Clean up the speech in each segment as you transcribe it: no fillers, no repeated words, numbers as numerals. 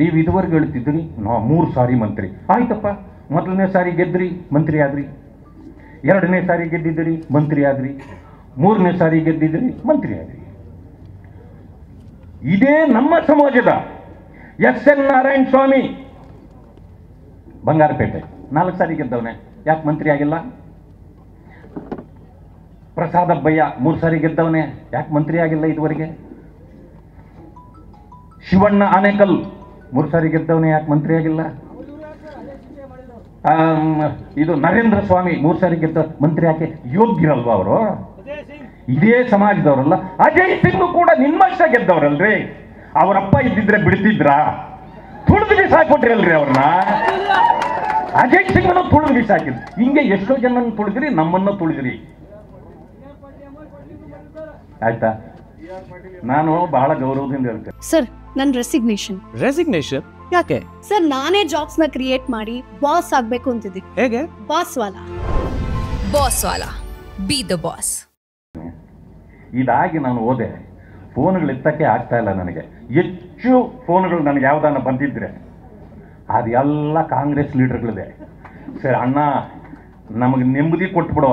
ನೀವು ಇದುವರೆಗೆ ಹೇಳ್ತಿದ್ರಿ ನಾವು 3 ಸಾರಿ ಮಂತ್ರಿ. ಆಯ್ತಪ್ಪ, ಮೊದಲನೇ ಸಾರಿ ಗೆದ್ರಿ, ಮಂತ್ರಿ ಆದ್ರಿ. 2ನೇ ಸಾರಿ ಗೆದ್ದಿದ್ರಿ, ಮಂತ್ರಿ ಆದ್ರಿ. 3ನೇ ಸಾರಿ ಗೆದ್ದಿದ್ರಿ, ಮಂತ್ರಿ ಆದ್ರಿ. ಇದೇ ನಮ್ಮ ಸಮಾಜದ ಎಸ್.ಎನ್. ನಾರಾಯಣ ಸ್ವಾಮಿ ಬಂಗಾರಪೇಟೆ 4 ಸಾರಿ ಗೆದ್ದವನೇ, ಯಾಕೆ ಮಂತ್ರಿ ಆಗಿಲ್ಲ? ಪ್ರಸಾದ್ ಅಬ್ಬಯ್ಯ 3 ಸಾರಿ ಗೆದ್ದವನೇ, ಯಾಕೆ ಮಂತ್ರಿ ಆಗಿಲ್ಲ ಇದುವರೆಗೆ? ಶಿವಣ್ಣ ಆನೇಕಲ್ 3 ಸಾರಿ ಗೆದ್ದವನೇ, ಯಾಕೆ ಮಂತ್ರಿ ಆಗಿಲ್ಲ? ಇದು ನರೇಂದ್ರ ಸ್ವಾಮಿ 3 ಸಾರಿ ಗೆದ್ದ, ಮಂತ್ರಿ ಯಾಕೆ? ಯೋಗ್ಯರಲ್ವಾ ಅವರು? ಇದೇ ಸಮಾಜದವರಲ್ಲ. ಅಜಯ್ ಸಿಂಗ್ ಕೂಡ ನಿಮ್ಮಷ್ಟ ಗೆದ್ದವರಲ್ರಿ. ಅವರಪ್ಪ ಇದ್ದಿದ್ರೆ ಬಿಡ್ತಿದ್ರ? ತುಳಿದು ಬಿಸಾಕೊಟ್ರಲ್ರಿ ಅವ್ರನ್ನ. ಅಜಯ್ ಸಿಂಗ್ನ ತುಳಿದು ಬಿಸಾಕಿದ್ರು. ಹಿಂಗೆ ಎಷ್ಟೋ ಜನ ತುಳಿದ್ರಿ, ನಮ್ಮನ್ನ ತುಳಿದ್ರಿ. ಆಯ್ತಾ? ನಾನು ಬಹಳ ಗೌರವದಿಂದ ಹೇಳ್ತೇನೆ ಸರ್, ನನ್ನ ರೆಸಿಗ್ನೇಷನ್ ಯಾಕೆ ಸರ್? ನಾನೇ ಜಾಬ್ಸ್ ನ ಕ್ರಿಯೇಟ್ ಮಾಡಿ ಬಾಸ್ ಆಗ್ಬೇಕು ಅಂತಿದ್ದೀನಿ. ಹೇಗೆ? Boss Vala B the boss. ಇದಾಗಿ ನಾನು ಹೋದೆ, ಫೋನ್ಗಳು ಎತ್ತಕ್ಕೆ ಆಗ್ತಾ ಇಲ್ಲ ನನಗೆ. ಹೆಚ್ಚು ಫೋನ್ಗಳು ನನಗೆ ಯಾವ್ದಾನ ಬಂದಿದ್ರೆ ಅದೆಲ್ಲ ಕಾಂಗ್ರೆಸ್ ಲೀಡರ್ಗಳಿದೆ. ಸರ್ ಅಣ್ಣ, ನಮಗೆ ನೆಮ್ಮದಿ ಕೊಟ್ಬಿಡು,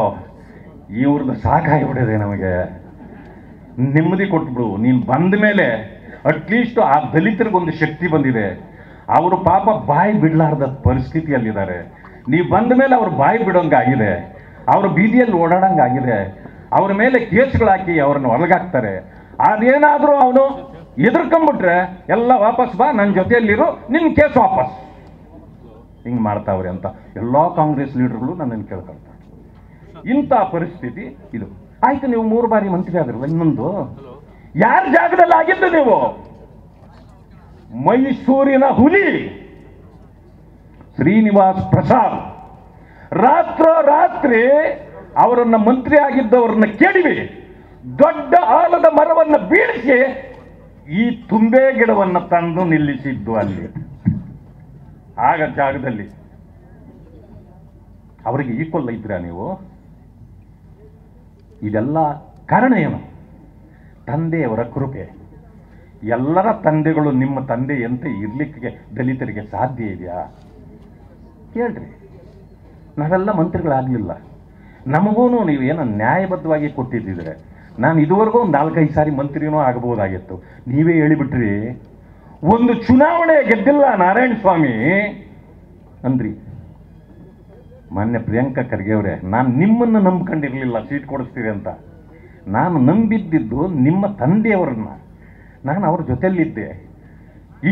ಇವ್ರದ್ದು ಸಾಕಾಗಿಬಿಡಿದೆ, ನಮಗೆ ನೆಮ್ಮದಿ ಕೊಟ್ಬಿಡು. ನೀನು ಬಂದ ಮೇಲೆ ಅಟ್ಲೀಸ್ಟ್ ಆ ದಲಿತರಿಗೊಂದು ಶಕ್ತಿ ಬಂದಿದೆ. ಅವರು ಪಾಪ ಬಾಯಿ ಬಿಡಲಾರ್ದ ಪರಿಸ್ಥಿತಿಯಲ್ಲಿದ್ದಾರೆ. ನೀವು ಬಂದ ಮೇಲೆ ಅವ್ರು ಬಾಯಿ ಬಿಡೋಂಗಾಗಿದೆ, ಅವ್ರ ಬೀದಿಯಲ್ಲಿ ಓಡಾಡಂಗಾಗಿದೆ. ಅವ್ರ ಮೇಲೆ ಕೇಸ್ಗಳಾಕಿ ಅವ್ರನ್ನ ಒಳಗಾಕ್ತಾರೆ. ಅದೇನಾದರೂ ಅವನು ಎದುರ್ಕೊಂಡ್ಬಿಟ್ರೆ ಎಲ್ಲ ವಾಪಸ್ ಬಾ, ನನ್ನ ಜೊತೆಯಲ್ಲಿರು, ನಿನ್ನ ಕೇಸ್ ವಾಪಸ್. ಹಿಂಗೆ ಮಾಡ್ತಾವ್ರೆ ಅಂತ ಎಲ್ಲ ಕಾಂಗ್ರೆಸ್ ಲೀಡರ್ಗಳು ನನ್ನನ್ನು ಕೇಳ್ಕೊಳ್ತಾರೆ. ಇಂಥ ಪರಿಸ್ಥಿತಿ ಇದು. ಆಯ್ತು, ನೀವು 3 ಬಾರಿ ಮಂತ್ರಿ ಆದ್ರಲ್ಲ, ಇನ್ನೊಂದು ಯಾರ ಜಾಗದಲ್ಲಿ ಆಗಿದ್ದು ನೀವು? ಮೈಸೂರಿನ ಹುಲಿ ಶ್ರೀನಿವಾಸ್ ಪ್ರಸಾದ್ ರಾತ್ರೋರಾತ್ರಿ ಅವರನ್ನ ಮಂತ್ರಿ ಆಗಿದ್ದವರನ್ನ ಕೆಡವಿ ದೊಡ್ಡ ಆಲದ ಮರವನ್ನು ಬೀಳಿಸಿ ಈ ತುಂಬೆ ಗಿಡವನ್ನು ತಂದು ನಿಲ್ಲಿಸಿದ್ದು ಅಲ್ಲಿ ಆಗ ಜಾಗದಲ್ಲಿ. ಅವರಿಗೆ ಈಕ್ವಲ್ ಇದ್ರ ನೀವು? ಇದೆಲ್ಲ ಕಾರಣ ಏನು? ತಂದೆಯವರ ಕೃಪೆ. ಎಲ್ಲರ ತಂದೆಗಳು ನಿಮ್ಮ ತಂದೆಯಂತೆ ಇರ್ಲಿಕ್ಕೆ ದಲಿತರಿಗೆ ಸಾಧ್ಯ ಇದೆಯಾ? ಕೇಳ್ರಿ. ನಾವೆಲ್ಲ ಮಂತ್ರಿಗಳಾಗಲಿಲ್ಲ. ನಮಗೂ ನೀವೇನೋ ನ್ಯಾಯಬದ್ಧವಾಗಿ ಕೊಟ್ಟಿದ್ದಿದ್ರೆ ನಾನು ಇದುವರೆಗೂ ಒಂದು 4-5 ಸಾರಿ ಮಂತ್ರಿನೂ ಆಗಬಹುದಾಗಿತ್ತು. ನೀವೇ ಹೇಳಿಬಿಟ್ರಿ, ಒಂದು ಚುನಾವಣೆ ಗೆದ್ದಿಲ್ಲ ನಾರಾಯಣ ಸ್ವಾಮಿ ಅಂದ್ರಿ. ಮಾನ್ಯ ಪ್ರಿಯಾಂಕಾ ಖರ್ಗೆ ಅವರೇ, ನಾನು ನಿಮ್ಮನ್ನು ನಂಬ್ಕೊಂಡಿರಲಿಲ್ಲ ಸೀಟ್ ಕೊಡಿಸ್ತೀರಿ ಅಂತ. ನಾನು ನಂಬಿದ್ದಿದ್ದು ನಿಮ್ಮ ತಂದೆಯವರನ್ನ. ನಾನು ಅವ್ರ ಜೊತೆಯಲ್ಲಿದ್ದೆ.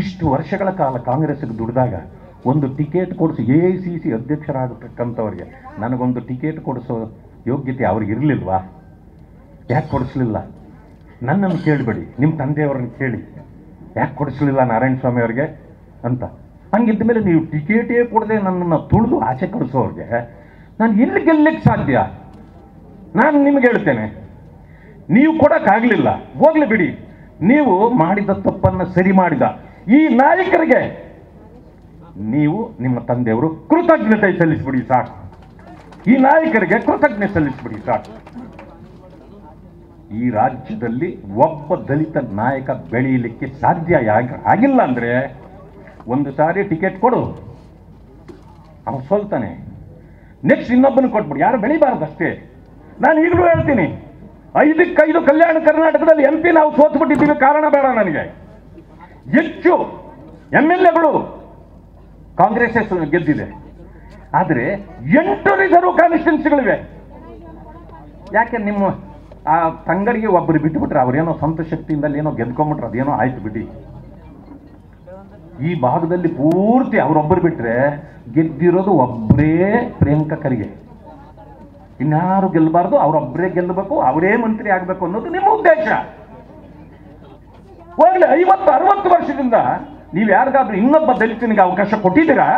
ಇಷ್ಟು ವರ್ಷಗಳ ಕಾಲ ಕಾಂಗ್ರೆಸ್ಗೆ ದುಡಿದಾಗ ಒಂದು ಟಿಕೆಟ್ ಕೊಡಿಸಿ AICC ಅಧ್ಯಕ್ಷರಾಗತಕ್ಕಂಥವ್ರಿಗೆ ನನಗೊಂದು ಟಿಕೆಟ್ ಕೊಡಿಸೋ ಯೋಗ್ಯತೆ ಅವ್ರಿಗೆ ಇರಲಿಲ್ವಾ? ಯಾಕೆ ಕೊಡಿಸ್ಲಿಲ್ಲ? ನನ್ನನ್ನು ಕೇಳಬೇಡಿ, ನಿಮ್ಮ ತಂದೆಯವ್ರನ್ನ ಕೇಳಿ, ಯಾಕೆ ಕೊಡಿಸ್ಲಿಲ್ಲ ನಾರಾಯಣ ಸ್ವಾಮಿ ಅವ್ರಿಗೆ ಅಂತ. ಹಂಗಿದ್ದ ಮೇಲೆ ನೀವು ಟಿಕೆಟೇ ಕೊಡದೆ ನನ್ನನ್ನು ತುಳಿದು ಆಚೆ ಕಳಿಸೋರಿಗೆ ನಾನು ಎಲ್ಲಿ ಗೆಲ್ಲಕ್ಕೆ ಸಾಧ್ಯ? ನಾನು ನಿಮಗೆ ಹೇಳ್ತೇನೆ, ನೀವು ಕೊಡೋಕ್ಕಾಗಲಿಲ್ಲ, ಹೋಗ್ಲಿ ಬಿಡಿ. ನೀವು ಮಾಡಿದ ತಪ್ಪನ್ನು ಸರಿ ಮಾಡಿದ ಈ ನಾಯಕರಿಗೆ ನೀವು ನಿಮ್ಮ ತಂದೆಯವರು ಕೃತಜ್ಞತೆ ಸಲ್ಲಿಸ್ಬಿಡಿ ಸಾಕು. ಈ ನಾಯಕರಿಗೆ ಕೃತಜ್ಞತೆ ಸಲ್ಲಿಸ್ಬಿಡಿ ಸಾಕು. ಈ ರಾಜ್ಯದಲ್ಲಿ ಒಬ್ಬ ದಲಿತ ನಾಯಕ ಬೆಳೆಯಲಿಕ್ಕೆ ಸಾಧ್ಯ ಆಗಿಲ್ಲ ಅಂದರೆ ಒಂದು ಸಾರಿ ಟಿಕೆಟ್ ಕೊಡು, ಅವನು ಸೋಲ್ತಾನೆ. ನೆಕ್ಸ್ಟ್ ಇನ್ನೊಬ್ಬನ ಕೊಟ್ಬಿಡು, ಯಾರು ಬೆಳಿಬಾರ್ದಷ್ಟೇ. ನಾನು ಈಗಲೂ ಹೇಳ್ತೀನಿ, 5ಕ್ಕೆ 5 ಕಲ್ಯಾಣ ಕರ್ನಾಟಕದಲ್ಲಿ MP ನಾವು ಸೋತ್ಬಿಟ್ಟಿದ್ದೀವಿ. ಕಾರಣ ಬೇಡ ನನಗೆ. ಹೆಚ್ಚು MLAಗಳು ಕಾಂಗ್ರೆಸ್ ಗೆದ್ದಿದೆ, ಆದರೆ 8 ರಿಸರ್ವ್ ಕಾನ್ಸ್ಟಿಟ್ಯೂನ್ಸಿಗಳಿವೆ. ಯಾಕೆ ನಿಮ್ಮ ಆ ತಂಗಡಿಗೆ ಒಬ್ಬರು ಬಿಟ್ಟುಬಿಟ್ರೆ ಅವರೇನೋ ಸ್ವಂತ ಶಕ್ತಿಯಿಂದಲೇ ಏನೋ ಗೆದ್ಕೊಂಡ್ಬಿಟ್ರೆ ಅದೇನೋ ಆಯ್ತು ಬಿಡಿ. ಈ ಭಾಗದಲ್ಲಿ ಪೂರ್ತಿ ಅವರೊಬ್ಬರು ಬಿಟ್ಟರೆ ಗೆದ್ದಿರೋದು ಒಬ್ಬರೇ ಪ್ರಿಯಾಂಕಾ ಖರ್ಗೆ. ಇನ್ಯಾರು ಗೆಲ್ಲಬಾರ್ದು, ಅವರೊಬ್ಬರೇ ಗೆಲ್ಲಬೇಕು, ಅವರೇ ಮಂತ್ರಿ ಆಗಬೇಕು ಅನ್ನೋದು ನಿಮ್ಮ ಉದ್ದೇಶ. ಹೋಗ್ಲಿ, 50-60 ವರ್ಷದಿಂದ ನೀವು ಯಾರಿಗಾದ್ರೂ ಇನ್ನೊಬ್ಬ ದಲಿತನಿಗೆ ಅವಕಾಶ ಕೊಟ್ಟಿದ್ದೀರಾ?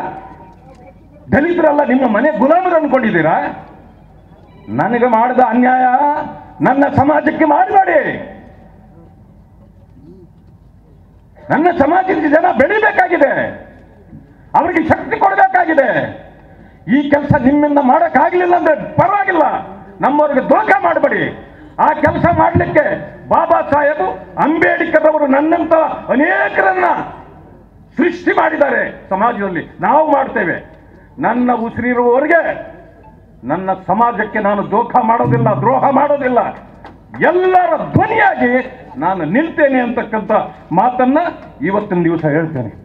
ದಲಿತರಲ್ಲ ನಿಮ್ಮ ಮನೆ ಗುಲಾಮರು ಅನ್ಕೊಂಡಿದ್ದೀರಾ? ನನಗೆ ಮಾಡಿದ ಅನ್ಯಾಯ ನನ್ನ ಸಮಾಜಕ್ಕೆ ಮಾಡಬೇಡಿ. ನನ್ನ ಸಮಾಜದ ಜನ ಬೆಳಿಬೇಕಾಗಿದೆ, ಅವರಿಗೆ ಶಕ್ತಿ ಕೊಡಬೇಕಾಗಿದೆ. ಈ ಕೆಲಸ ನಿಮ್ಮಿಂದ ಮಾಡೋಕ್ಕಾಗಲಿಲ್ಲ ಅಂದ್ರೆ ಪರವಾಗಿಲ್ಲ, ನಮ್ಮವ್ರಿಗೆ ದೋಖ ಮಾಡಬೇಡಿ. ಆ ಕೆಲಸ ಮಾಡಲಿಕ್ಕೆ ಬಾಬಾ ಸಾಹೇಬ್ ಅಂಬೇಡ್ಕರ್ ಅವರು ನನ್ನಂತ ಅನೇಕರನ್ನ ಸೃಷ್ಟಿ ಮಾಡಿದ್ದಾರೆ ಸಮಾಜದಲ್ಲಿ. ನಾವು ಮಾಡ್ತೇವೆ. ನನ್ನ ಉಸಿರಿರುವವರೆಗೆ ನನ್ನ ಸಮಾಜಕ್ಕೆ ನಾನು ದ್ರೋಹ ಮಾಡೋದಿಲ್ಲ. ಎಲ್ಲರ ಧ್ವನಿಯಾಗಿ ನಾನು ನಿಲ್ತೇನೆ ಅಂತಕ್ಕಂಥ ಮಾತನ್ನ ಇವತ್ತಿನ ದಿವಸ ಹೇಳ್ತೇನೆ.